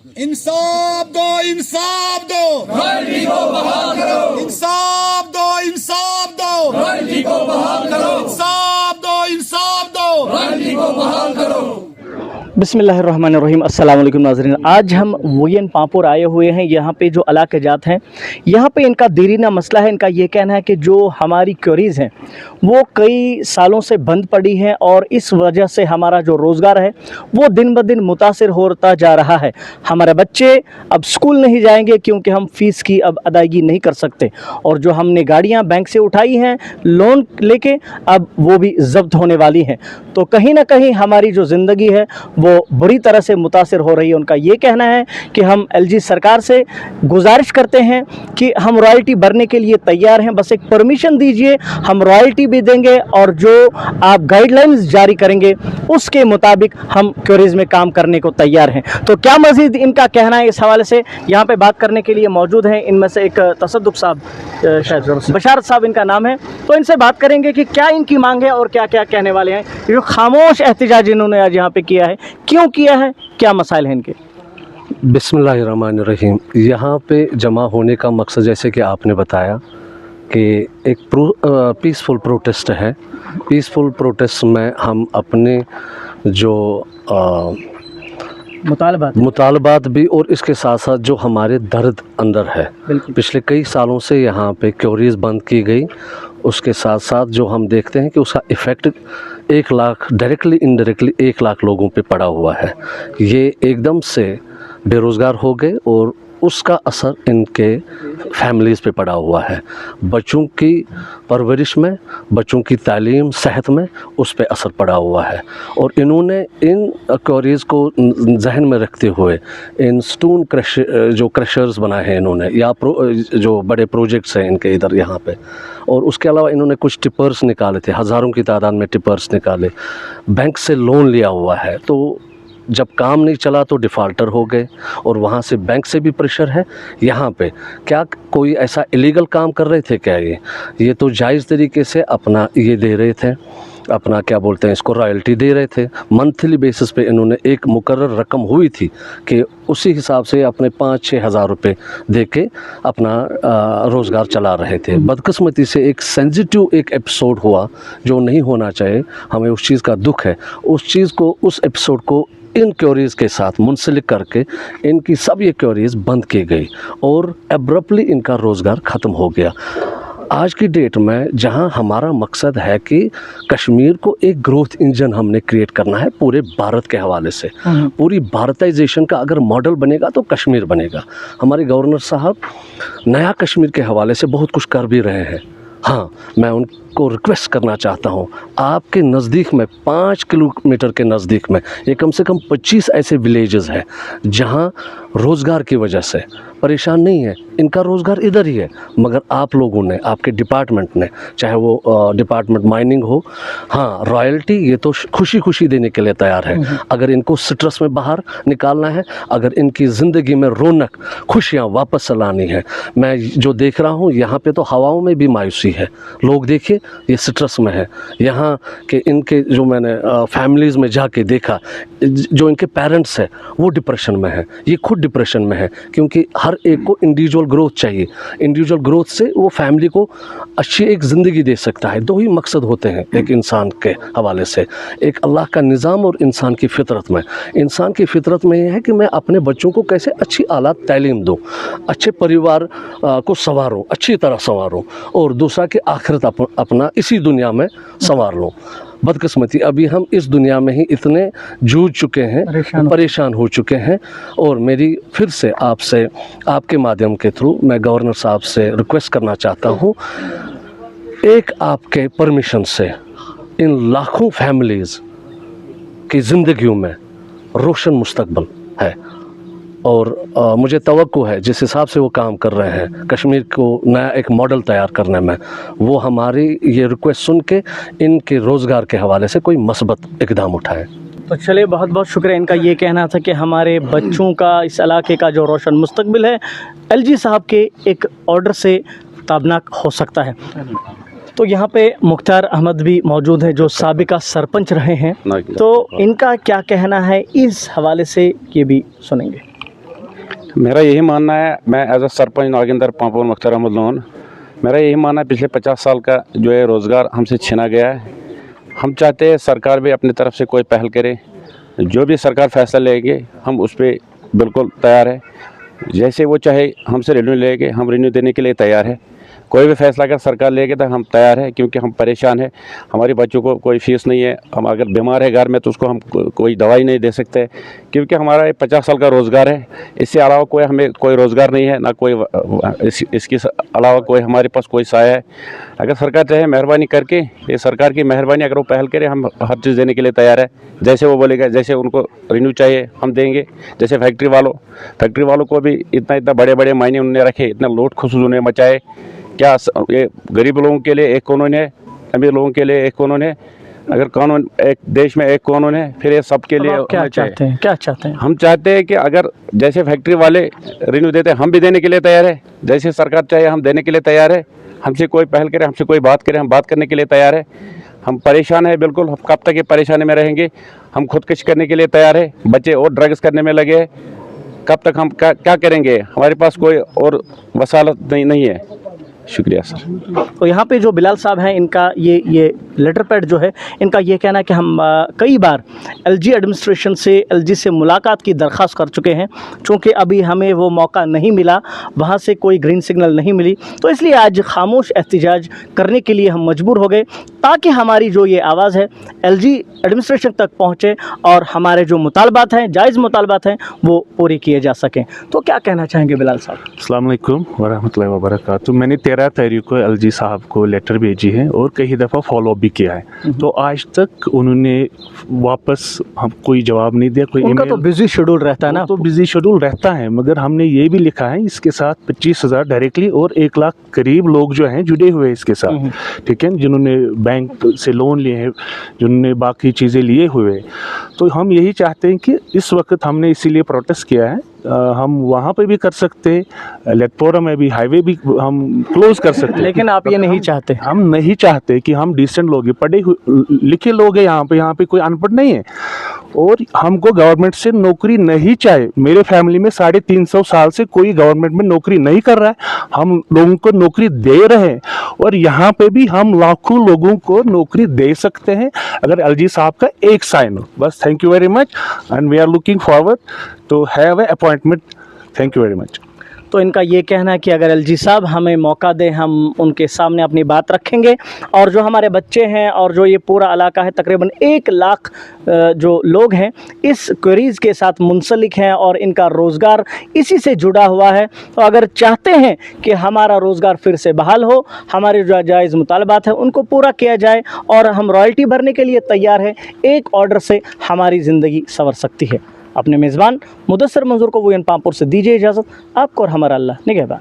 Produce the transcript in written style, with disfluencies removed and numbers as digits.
इंसाफ दो, इंसाफ दो, रॉयल्टी को बहाल करो, इंसाफ दो, इंसाफ दो, रॉयल्टी को बहाल करो, इंसाफ दो, इंसाफ दो। रॉयल्टी को बहाल करो। बिस्मिल्लाहिर्रहमानिर्रहीम। अस्सलाम वालेकुम नाज़रीन। आज हम वोयन पामपुर आए हुए हैं। यहाँ पे जो इलाके जात हैं, यहाँ पे इनका देरीना मसला है। इनका ये कहना है कि जो हमारी क्वेरीज़ हैं वो कई सालों से बंद पड़ी हैं और इस वजह से हमारा जो रोज़गार है वो दिन ब दिन मुतासिर होता जा रहा है। हमारे बच्चे अब स्कूल नहीं जाएंगे क्योंकि हम फ़ीस की अब अदायगी नहीं कर सकते, और जो हमने गाड़ियाँ बैंक से उठाई हैं लोन लेके, अब वो भी ज़ब्त होने वाली हैं। तो कहीं ना कहीं हमारी जो ज़िंदगी है वो बुरी तरह से मुतासिर हो रही है। उनका ये कहना है कि हम एलजी सरकार से गुजारिश करते हैं कि हम रॉयल्टी भरने के लिए तैयार हैं, बस एक परमिशन दीजिए, हम रॉयल्टी भी देंगे और जो आप गाइडलाइंस जारी करेंगे उसके मुताबिक हम क्वेरीज में काम करने को तैयार हैं। तो क्या मज़ीद इनका कहना है इस हवाले से, यहाँ पे बात करने के लिए मौजूद हैं इनमें से एक तसद्दुक़ साहब, शायद बशारत साहब इनका नाम है। तो इनसे बात करेंगे कि क्या इनकी मांग है और क्या क्या कहने वाले हैं। जो खामोश एहतजाज इन्होंने आज यहाँ पे किया है, क्यों किया है, क्या मसाइल हैं इनके। बिस्मिल्लाहिर्रहमानिर्रहीम। यहाँ पे जमा होने का मकसद जैसे कि आपने बताया कि एक पीसफुल प्रोटेस्ट है। पीसफुल प्रोटेस्ट में हम अपने जो मुतालबात भी और इसके साथ साथ जो हमारे दर्द अंदर है, पिछले कई सालों से यहाँ पे क्योरीज बंद की गई, उसके साथ साथ जो हम देखते हैं कि उसका effect 1 lakh directly indirectly 1 lakh लोगों पे पड़ा हुआ है। ये एकदम से बेरोज़गार हो गए और उसका असर इनके फैमिलीज़ पे पड़ा हुआ है। बच्चों की परवरिश में, बच्चों की तालीम, सेहत में उस पे असर पड़ा हुआ है। और इन्होंने इन क्वेरीज़ को जहन में रखते हुए इन स्टोन जो क्रशर्स बनाए हैं इन्होंने, या जो बड़े प्रोजेक्ट्स हैं इनके इधर यहाँ पे, और उसके अलावा इन्होंने कुछ टिपर्स निकाले थे, हज़ारों की तादाद में टिपर्स निकाले, बैंक से लोन लिया हुआ है। तो जब काम नहीं चला तो डिफ़ाल्टर हो गए, और वहाँ से बैंक से भी प्रेशर है। यहाँ पे क्या कोई ऐसा इलीगल काम कर रहे थे क्या? ये तो जायज़ तरीके से अपना ये दे रहे थे, अपना क्या बोलते हैं इसको, रॉयल्टी दे रहे थे। मंथली बेसिस पे इन्होंने एक मुकर्रर रकम हुई थी कि उसी हिसाब से अपने 5-6 हज़ार रुपये दे के अपना रोज़गार चला रहे थे। बदकिस्मती से एक सेंसिटिव एक एपिसोड हुआ जो नहीं होना चाहिए, हमें उस चीज़ का दुख है। उस चीज़ को, उस एपिसोड को इन क्वेरीज़ के साथ मुंसलिक करके इनकी सब ये क्वेरीज़ बंद की गई और एब्रप्टली इनका रोज़गार ख़त्म हो गया। आज की डेट में जहां हमारा मकसद है कि कश्मीर को एक ग्रोथ इंजन हमने क्रिएट करना है पूरे भारत के हवाले से, पूरी भारताइजेशन का अगर मॉडल बनेगा तो कश्मीर बनेगा। हमारे गवर्नर साहब नया कश्मीर के हवाले से बहुत कुछ कर भी रहे हैं। हाँ, मैं उनको रिक्वेस्ट करना चाहता हूँ, आपके नज़दीक में 5 किलोमीटर के नज़दीक में ये कम से कम 25 ऐसे विलेजेस हैं जहाँ रोज़गार की वजह से परेशान नहीं है, इनका रोज़गार इधर ही है, मगर आप लोगों ने, आपके डिपार्टमेंट ने, चाहे वो डिपार्टमेंट माइनिंग हो, हाँ रॉयल्टी ये तो खुशी खुशी देने के लिए तैयार है। अगर इनको स्ट्रेस में बाहर निकालना है, अगर इनकी ज़िंदगी में रौनक, खुशियाँ वापस लानी है। मैं जो देख रहा हूँ यहाँ पे तो हवाओं में भी मायूसी है। लोग देखिए ये स्ट्रेस में है। यहाँ के इनके जो मैंने फैमिलीज़ में जाके देखा, जो इनके पेरेंट्स हैं वो डिप्रेशन में है, ये खुद डिप्रेशन में है, क्योंकि हर एक को इंडिविजुअल ग्रोथ चाहिए। इंडिविजुअल ग्रोथ से वो फैमिली को अच्छी एक ज़िंदगी दे सकता है। 2 ही मकसद होते हैं एक इंसान के हवाले से, एक अल्लाह का निज़ाम और इंसान की फ़ितरत में। इंसान की फ़ितरत में ये है कि मैं अपने बच्चों को कैसे अच्छी आला तालीम दूँ, अच्छे परिवार को संवारूँ, अच्छी तरह संवारूँ, और दूसरा कि आखिरत अपना इसी दुनिया में संवार लूँ। बदकिस्मती अभी हम इस दुनिया में ही इतने जूझ चुके हैं, परेशान हो चुके हैं। और मेरी फिर से आपसे, आपके माध्यम के थ्रू मैं गवर्नर साहब से रिक्वेस्ट करना चाहता हूँ, एक आपके परमिशन से इन लाखों फैमिलीज़ की ज़िंदगियों में रोशन मुस्तकबल है, और मुझे तवक्को है जिस हिसाब से वो काम कर रहे हैं कश्मीर को नया एक मॉडल तैयार करने में, वो हमारी ये रिक्वेस्ट सुन के इनके रोज़गार के हवाले से कोई मस्बत इक़दाम उठाए। तो चलिए, बहुत बहुत शुक्रिया। इनका ये कहना था कि हमारे बच्चों का, इस इलाके का जो रोशन मुस्तकबिल है एलजी साहब के एक ऑर्डर से ताबनाक हो सकता है। तो यहाँ पे मुख्तार अहमद भी मौजूद है जो साबिका सरपंच रहे हैं, तो इनका क्या कहना है इस हवाले से ये भी सुनेंगे। मेरा यही मानना है, मैं एज अ सरपंच नागिंदर पांपोर मुख्तार अहमद लोन, मेरा यही मानना है पिछले 50 साल का जो है रोज़गार हमसे छीना गया है। हम चाहते हैं सरकार भी अपनी तरफ से कोई पहल करे, जो भी सरकार फैसला लेंगे हम उस पर बिल्कुल तैयार है। जैसे वो चाहे हमसे रिन्यू लेंगे, हम रिन्यू देने के लिए तैयार है। कोई भी फैसला अगर सरकार लेगी तो हम तैयार है, क्योंकि हम परेशान हैं। हमारे बच्चों को कोई फीस नहीं है, हम अगर बीमार है घर में तो उसको हम कोई दवाई नहीं दे सकते, क्योंकि हमारा 50 साल का रोज़गार है। इससे अलावा कोई हमें कोई रोज़गार नहीं है, ना कोई इसके अलावा कोई हमारे पास कोई साया है। अगर सरकार चाहे मेहरबानी करके, ये सरकार की मेहरबानी, अगर वो पहल करे हम हर चीज़ देने के लिए तैयार है। जैसे वो बोलेगा, जैसे उनको रिन्यू चाहिए हम देंगे। जैसे फैक्ट्री वालों को भी इतना बड़े बड़े मायने उन्होंने रखे, इतना लूट खसूस उन्हें मचाए। क्या ये गरीब लोगों के लिए एक कानून है, अमीर लोगों के लिए एक कानून है? अगर कानून एक देश में एक कानून है, फिर ये सबके लिए क्या चाहते हैं? क्या चाहते हैं? हम चाहते हैं कि अगर जैसे फैक्ट्री वाले रिन्यू देते हैं हम भी देने के लिए तैयार है। जैसे सरकार चाहे हम देने के लिए तैयार है। हमसे कोई पहल करे, हमसे कोई बात करे, हम बात करने के लिए तैयार है। हम परेशान है बिल्कुल। हम कब तक ये परेशानी में रहेंगे? हम खुदकुशी करने के लिए तैयार है। बच्चे और ड्रग्स करने में लगे हैं। कब तक हम क्या करेंगे? हमारे पास कोई और वसालत नहीं है। शुक्रिया सर। तो यहाँ पे जो बिलाल साहब हैं, इनका ये लेटर पैड जो है, इनका ये कहना है कि हम कई बार एलजी एडमिनिस्ट्रेशन से, एलजी से मुलाकात की दरख्वास्त कर चुके हैं, चूँकि अभी हमें वो मौका नहीं मिला, वहाँ से कोई ग्रीन सिग्नल नहीं मिली, तो इसलिए आज खामोश एहतजाज करने के लिए हम मजबूर हो गए, ताकि हमारी जो ये आवाज़ है एलजी एडमिनिस्ट्रेशन तक पहुँचे और हमारे जो मुतालबात हैं, जायज़ मुतालबात हैं, वो पूरी किए जा सकें। तो क्या कहना चाहेंगे बिलाल साहब? अस्सलाम वालेकुम वरहमतुल्लाहि वबरकातुहू। मैंने 13 तारीख को एलजी साहब को लेटर भेजी है और कई दफ़ा फॉलो भी किया है, तो आज तक उन्होंने वापस हम कोई जवाब नहीं दिया। कोई उनका तो बिजी शेड्यूल रहता है ना, तो बिजी शेड्यूल रहता है, मगर हमने ये भी लिखा है इसके साथ 25,000 डायरेक्टली और 1 लाख करीब लोग जो हैं जुड़े हुए इसके साथ, ठीक है, जिन्होंने बैंक से लोन लिए हैं, जिन्होंने बाकी चीज़ें लिए हुए। तो हम यही चाहते हैं कि इस वक्त हमने इसीलिए प्रोटेस्ट किया है। हम वहाँ पे भी कर सकते हैं, लेटपोरा में भी, हाईवे भी हम क्लोज कर सकते हैं, लेकिन आप ये नहीं चाहते। हम नहीं चाहते कि हम डिसेंट लोग हैं, पढ़े लिखे लोग हैं यहाँ पे कोई अनपढ़ नहीं है, और हमको गवर्नमेंट से नौकरी नहीं चाहिए। मेरे फैमिली में 350 साल से कोई गवर्नमेंट में नौकरी नहीं कर रहा है, हम लोगों को नौकरी दे रहे हैं, और यहाँ पे भी हम लाखों लोगों को नौकरी दे सकते हैं अगर एलजी साहब का एक साइन हो। बस thank you very much and we are looking forward to have a appointment. Thank you very much. तो इनका ये कहना है कि अगर एलजी साहब हमें मौका दें, हम उनके सामने अपनी बात रखेंगे, और जो हमारे बच्चे हैं और जो ये पूरा इलाका है, तकरीबन 1 लाख जो लोग हैं इस क्वेरीज़ के साथ मुंसलिक हैं और इनका रोज़गार इसी से जुड़ा हुआ है। तो अगर चाहते हैं कि हमारा रोज़गार फिर से बहाल हो, हमारे जो जायज़ मुतालबात हैं उनको पूरा किया जाए, और हम रॉयल्टी भरने के लिए तैयार हैं, एक ऑर्डर से हमारी ज़िंदगी संवर सकती है। अपने मेज़बान मुदस्सर मंजूर को वोयन पांपोर से दीजिए इजाज़त। आपको और हमारा अल्लाह निगहबान।